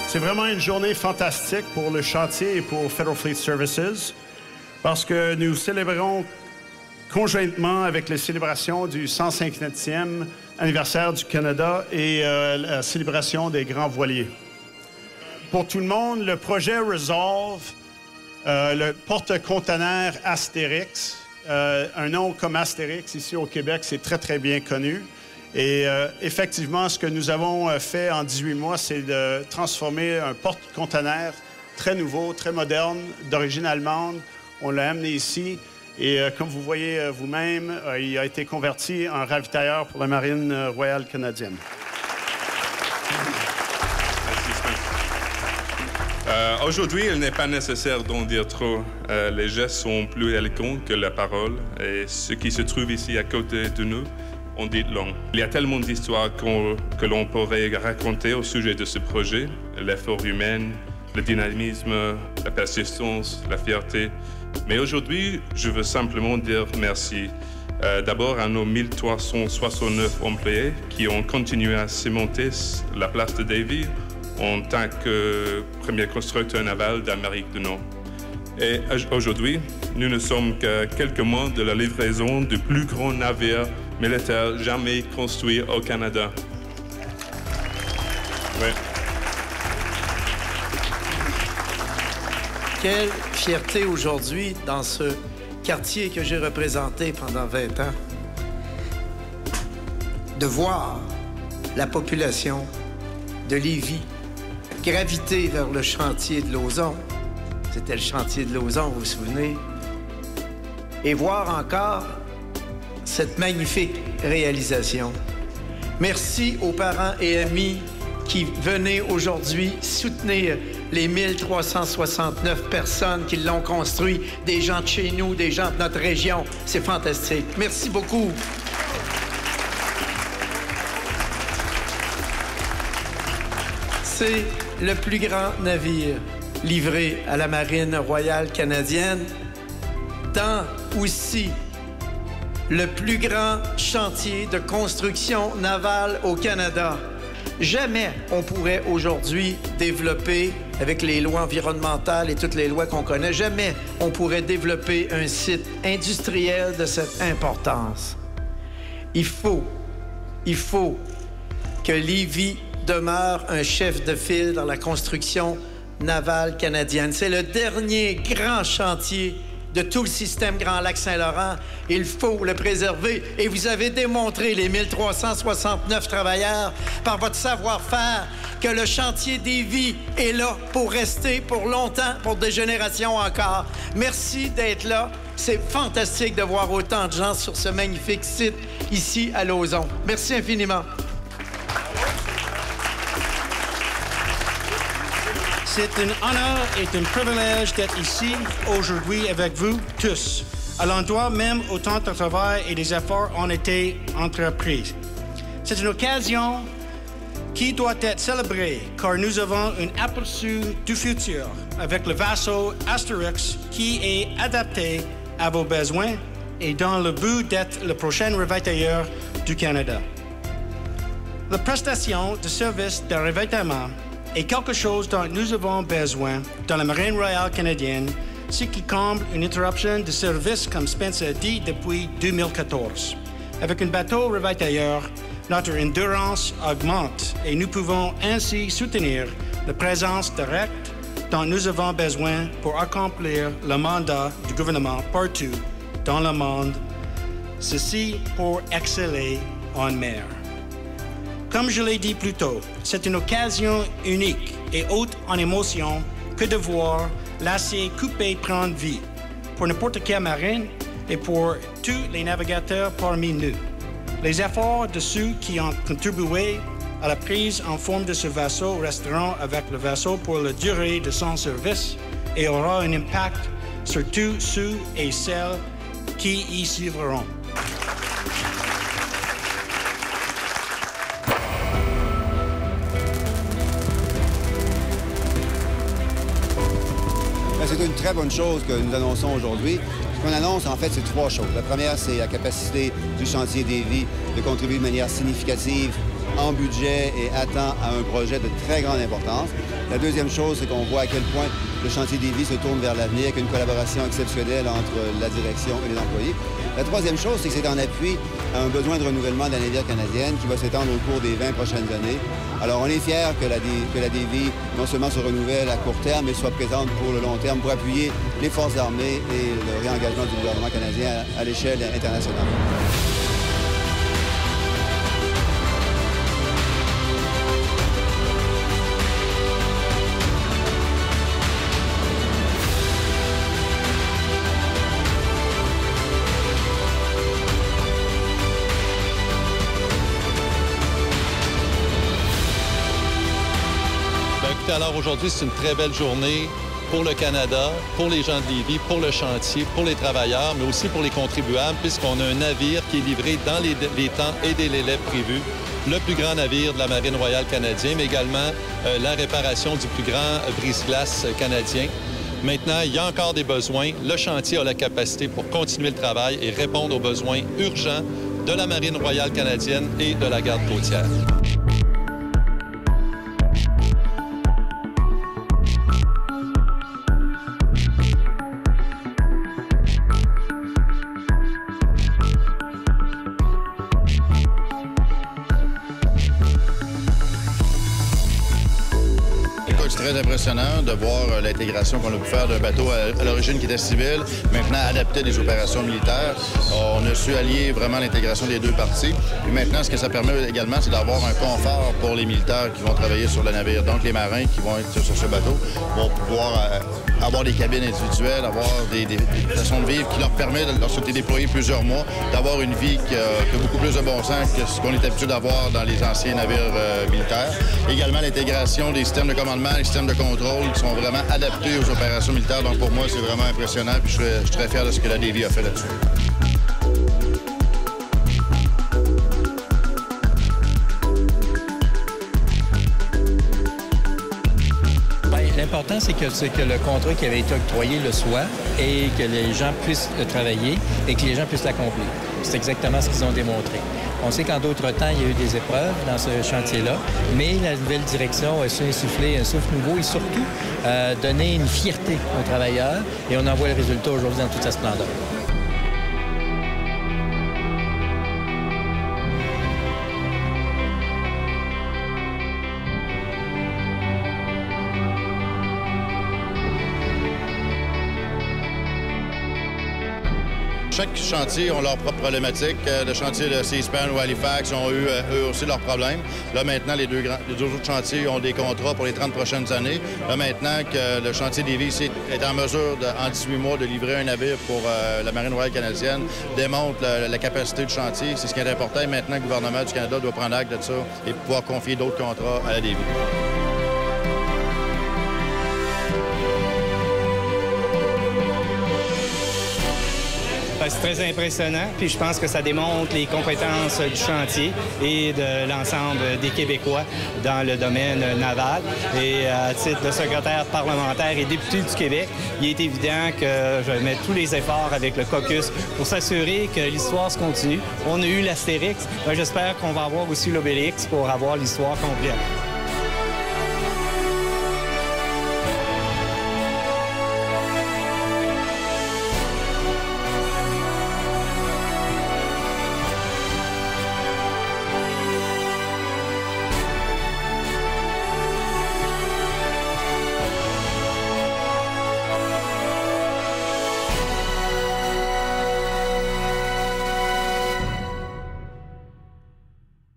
C'est vraiment une journée fantastique pour le chantier et pour Federal Fleet Services parce que nous célébrons conjointement avec les célébrations du 150e anniversaire du Canada et la célébration des grands voiliers. Pour tout le monde, le projet Resolve, le porte-conteneur Astérix, un nom comme Astérix ici au Québec, c'est très, très bien connu. Et effectivement, ce que nous avons fait en 18 mois, c'est de transformer un porte-conteneur très nouveau, très moderne, d'origine allemande. On l'a amené ici et comme vous voyez vous-même, il a été converti en ravitailleur pour la Marine royale canadienne. Aujourd'hui, il n'est pas nécessaire d'en dire trop. Les gestes sont plus éloquents que la parole et ce qui se trouve ici à côté de nous, on dit long. Il y a tellement d'histoires que l'on pourrait raconter au sujet de ce projet. L'effort humain, le dynamisme, la persistance, la fierté. Mais aujourd'hui, je veux simplement dire merci. D'abord à nos 1369 employés qui ont continué à cimenter la place de Davie en tant que premier constructeur naval d'Amérique du Nord. Et aujourd'hui, nous ne sommes qu'à quelques mois de la livraison du plus grand navire militaire jamais construit au Canada. Ouais. Quelle fierté aujourd'hui dans ce quartier que j'ai représenté pendant 20 ans de voir la population de Lévis graviter vers le chantier de Lauson. C'était le chantier de Lauson, vous vous souvenez? Et voir encore cette magnifique réalisation. Merci aux parents et amis qui venaient aujourd'hui soutenir les 1369 personnes qui l'ont construit, des gens de chez nous, des gens de notre région. C'est fantastique. Merci beaucoup. C'est le plus grand navire livré à la Marine royale canadienne, dans aussi le plus grand chantier de construction navale au Canada. Jamais on pourrait aujourd'hui développer, avec les lois environnementales et toutes les lois qu'on connaît, jamais on pourrait développer un site industriel de cette importance. Il faut que Lévis demeure un chef de file dans la construction navale canadienne. C'est le dernier grand chantier de tout le système Grand Lac-Saint-Laurent. Il faut le préserver. Et vous avez démontré, les 1369 travailleurs, par votre savoir-faire, que le chantier Davie est là pour rester pour longtemps, pour des générations encore. Merci d'être là. C'est fantastique de voir autant de gens sur ce magnifique site ici à Lauson. Merci infiniment. C'est un honneur et un privilège d'être ici aujourd'hui avec vous tous, à l'endroit même où tant de travail et des efforts ont été entrepris. C'est une occasion qui doit être célébrée car nous avons un aperçu du futur avec le vaisseau Astérix qui est adapté à vos besoins et dans le but d'être le prochain ravitailleur du Canada. La prestation de service de ravitaillement est quelque chose dont nous avons besoin dans la Marine royale canadienne, ce qui comble une interruption de service, comme Spencer a dit, depuis 2014. Avec un bateau ravitailleur, notre endurance augmente et nous pouvons ainsi soutenir la présence directe dont nous avons besoin pour accomplir le mandat du gouvernement partout dans le monde, ceci pour exceller en mer. Comme je l'ai dit plus tôt, c'est une occasion unique et haute en émotion que de voir l'acier coupé prendre vie pour n'importe quelle marine et pour tous les navigateurs parmi nous. Les efforts de ceux qui ont contribué à la prise en forme de ce vaisseau resteront avec le vaisseau pour la durée de son service et aura un impact sur tous ceux et celles qui y suivront. C'est une très bonne chose que nous annonçons aujourd'hui. Ce qu'on annonce, en fait, c'est trois choses. La première, c'est la capacité du chantier Davie de contribuer de manière significative en budget et attend à un projet de très grande importance. La deuxième chose, c'est qu'on voit à quel point le chantier Davie se tourne vers l'avenir avec une collaboration exceptionnelle entre la direction et les employés. La troisième chose, c'est que c'est en appui à un besoin de renouvellement de la navire canadienne qui va s'étendre au cours des 20 prochaines années. Alors, on est fiers que la Davie non seulement se renouvelle à court terme, mais soit présente pour le long terme pour appuyer les forces armées et le réengagement du gouvernement canadien à l'échelle internationale. Alors aujourd'hui, c'est une très belle journée pour le Canada, pour les gens de Lévis, pour le chantier, pour les travailleurs, mais aussi pour les contribuables, puisqu'on a un navire qui est livré dans les temps et des délais prévus. Le plus grand navire de la Marine royale canadienne, mais également la réparation du plus grand brise-glace canadien. Maintenant, il y a encore des besoins. Le chantier a la capacité pour continuer le travail et répondre aux besoins urgents de la Marine royale canadienne et de la garde côtière. C'est très impressionnant de voir l'intégration qu'on a pu faire d'un bateau à l'origine qui était civil, maintenant adapté à des opérations militaires. On a su allier vraiment l'intégration des deux parties. Et maintenant, ce que ça permet également, c'est d'avoir un confort pour les militaires qui vont travailler sur le navire. Donc, les marins qui vont être sur ce bateau vont pouvoir avoir des cabines individuelles, avoir des façons de vivre qui leur permettent, lorsqu'ils ont été déployés plusieurs mois, d'avoir une vie qui a beaucoup plus de bon sens que ce qu'on est habitué d'avoir dans les anciens navires militaires. Également, l'intégration des systèmes de commandement, les systèmes de contrôle qui sont vraiment adaptés aux opérations militaires. Donc, pour moi, c'est vraiment impressionnant. Puis je suis très fier de ce que la Davie a fait là-dessus. L'important, c'est que le contrat qui avait été octroyé le soit et que les gens puissent travailler et que les gens puissent l'accomplir. C'est exactement ce qu'ils ont démontré. On sait qu'en d'autres temps, il y a eu des épreuves dans ce chantier-là, mais la nouvelle direction a su insuffler un souffle nouveau et surtout donner une fierté aux travailleurs. Et on en voit le résultat aujourd'hui dans toute sa splendeur. Chaque chantier a leur propre problématique. Le chantier de Seaspan ou Halifax ont eu eux aussi leurs problèmes. Là, maintenant, les deux autres chantiers ont des contrats pour les 30 prochaines années. Là, maintenant que le chantier Davie est en mesure, en 18 mois, de livrer un navire pour la Marine royale canadienne, démontre la capacité du chantier. C'est ce qui est important. Et maintenant, le gouvernement du Canada doit prendre acte de ça et pouvoir confier d'autres contrats à la Davie. C'est très impressionnant, puis je pense que ça démontre les compétences du chantier et de l'ensemble des Québécois dans le domaine naval. Et à titre de secrétaire parlementaire et député du Québec, il est évident que je mets tous les efforts avec le caucus pour s'assurer que l'histoire se continue. On a eu l'Astérix, j'espère qu'on va avoir aussi l'Obélix pour avoir l'histoire complète.